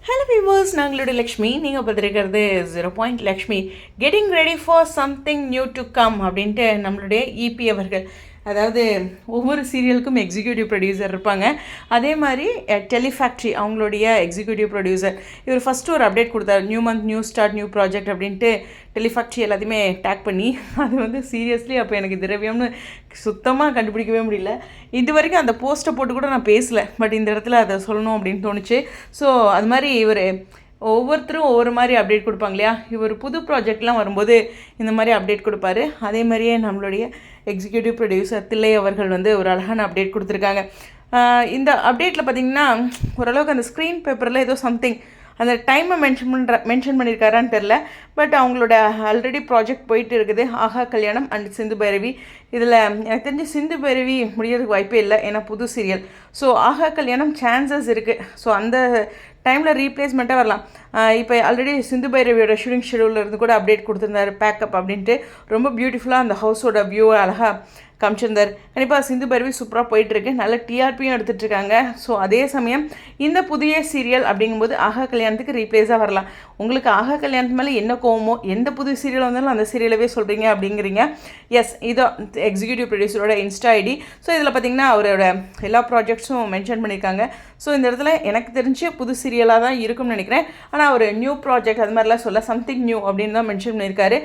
Hello viewers, நாங்களோட Lakshmi. நீங்கள் பார்த்துருக்கிறது 0 Lakshmi. Getting ready for something new to come அப்படின்ட்டு நம்மளுடைய இபி அவர்கள், அதாவது ஒவ்வொரு சீரியலுக்கும் எக்ஸிக்யூட்டிவ் ப்ரொடியூசர் இருப்பாங்க. அதே மாதிரி டெலிஃபேக்ட்ரி அவங்களுடைய எக்ஸிக்யூட்டிவ் ப்ரொடியூசர் இவர் ஃபஸ்ட்டு ஒரு அப்டேட் கொடுத்தார். New month new start new project அப்படின்ட்டு டெலிஃபேக்ட்ரி எல்லாத்தையுமே டேக் பண்ணி, அது சீரியஸ்லி அப்போ எனக்கு திரவியம்னு சுத்தமாக கண்டுபிடிக்கவே முடியல. இது வரைக்கும் அந்த போஸ்ட்டை போட்டு கூட நான் பேசலை, பட் இந்த இடத்துல அதை சொல்லணும் அப்படின்னு தோணுச்சு. ஸோ அது மாதிரி இவர் ஒவ்வொருத்தரும் ஒவ்வொரு மாதிரி அப்டேட் கொடுப்பாங்க இல்லையா. இவர் புது ப்ராஜெக்ட்லாம் வரும்போது இந்த மாதிரி அப்டேட் கொடுப்பாரு. அதே மாதிரியே நம்மளுடைய எக்ஸிக்யூட்டிவ் ப்ரொடியூசர் தில்லை அவர்கள் ஒரு அழகான அப்டேட் கொடுத்துருக்காங்க. இந்த அப்டேட்டில் பார்த்திங்கன்னா ஓரளவுக்கு அந்த ஸ்க்ரீன் பேப்பரில் ஏதோ சம்திங் அந்த டைமை மென்ஷன் பண்ணியிருக்காரான்னு தெரில. பட் அவங்களோட ஆல்ரெடி ப்ராஜெக்ட் போயிட்டு இருக்குது, ஆஹா கல்யாணம் அண்ட் சிந்து பைரவி. இதில் எனக்கு தெரிஞ்சு சிந்து பைரவி முடியறதுக்கு வாய்ப்பே இல்லை, ஏன்னா புது சீரியல். ஸோ ஆஹா கல்யாணம் சான்சஸ் இருக்குது. ஸோ அந்த டைமில் ரீப்ளேஸ்மெண்ட்டாக வரலாம். இப்போ ஆல்ரெடி சிந்து பைரவியோட ஷூட்டிங் ஷெடியூலில் இருந்து கூட அப்டேட் கொடுத்துருந்தாரு, பேக்கப் அப்படின்ட்டு. ரொம்ப பியூட்டிஃபுல்லாக அந்த ஹவுஸோட வியூவை அழகாக காமிச்சிருந்தார். கண்டிப்பாக சிந்து பைரவி சூப்பராக போயிட்டுருக்கு, நல்ல டிஆர்பியும் எடுத்துகிட்ருக்காங்க. ஸோ அதே சமயம் இந்த புதிய சீரியல் அப்படிங்கும்போது ஆஹா கல்யாணத்துக்கு ரீப்ளேஸாக வரலாம். உங்களுக்கு ஆஹா கல்யாணத்து மேலே என்ன கோவமோ, எந்த புது சீரியல் வந்தாலும் அந்த சீரியலவே சொல்கிறீங்க அப்படிங்கிறீங்க. எஸ், இதோ எக்ஸிக்யூட்டிவ் ப்ரொடியூசரோட இன்ஸ்டா ஐடி. ஸோ இதில் பார்த்திங்கன்னா அவரோட எல்லா ப்ராஜெக்ட்ஸும் மென்ஷன் பண்ணியிருக்காங்க. ஸோ இந்த இடத்துல எனக்கு தெரிஞ்சு புது சீரியலாக தான் இருக்கும்னு நினைக்கிறேன். ஆனால் ஒரு நியூ ப்ராஜெக்ட் அது மாதிரிலாம் சொல்ல, சம்திங் நியூ அப்படின்னு தான் மென்ஷன் பண்ணியிருக்காரு.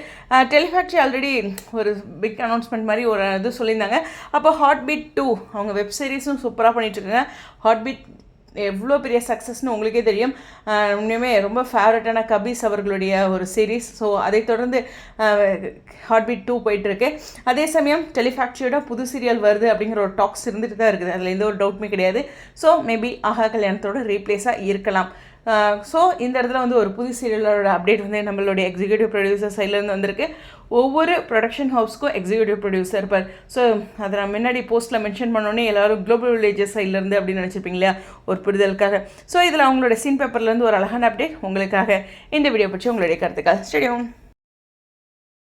டெலிஃபேக்ட்ரி ஆல்ரெடி ஒரு பிக் அனௌன்ஸ்மெண்ட் மாதிரி ஒரு இது சொல்லியிருந்தாங்க. அப்போ ஹார்ட் பீட் 2 அவங்க வெப் சீரிஸும் சூப்பராக பண்ணிகிட்ருக்காங்க. ஹார்ட் பீட் எவ்வளோ பெரிய சக்ஸஸ்னு உங்களுக்கே தெரியும். இன்னுமே ரொம்ப ஃபேவரட்டான கபீஸ் அவர்களுடைய ஒரு சீரீஸ். ஸோ அதை தொடர்ந்து ஹார்ட் பீட் 2 போயிட்டுருக்கு. அதே சமயம் டெலிஃபேக்ட்ரியோட புது சீரியல் வருது அப்படிங்கிற ஒரு டாக்ஸ் இருந்துட்டு தான் இருக்குது, அதில் எந்த ஒரு டவுட்டுமே கிடையாது. ஸோ மேபி ஆஹா கல்யாணத்தோட ரீப்ளேஸாக இருக்கலாம். ஸோ இந்த இடத்துல ஒரு புது சீரியலோட அப்டேட் நம்மளுடைய எக்ஸிக்யூட்டிவ் ப்ரொடியூசர் சைட்லேருந்து வந்திருக்கு. ஒவ்வொரு ப்ரொடக்ஷன் ஹவுஸ்க்கும் எக்ஸிக்யூட்டிவ் ப்ரொடியூசர் இருப்பார். ஸோ அதை நான் முன்னாடி போஸ்ட்டில் மென்ஷன் பண்ணோன்னே எல்லோரும் குளோபல் வில்லேஜஸ் சைட்லேருந்து அப்படின்னு நினச்சிருப்பீங்க இல்லையா, ஒரு புரிதலுக்காக. ஸோ இதில் அவங்களோட சீன் பேப்பர்லேருந்து ஒரு அழகான அப்டேட் உங்களுக்காக. இந்த வீடியோ பற்றி உங்களுடைய கருத்துக்கள் ஸ்டேடியம்.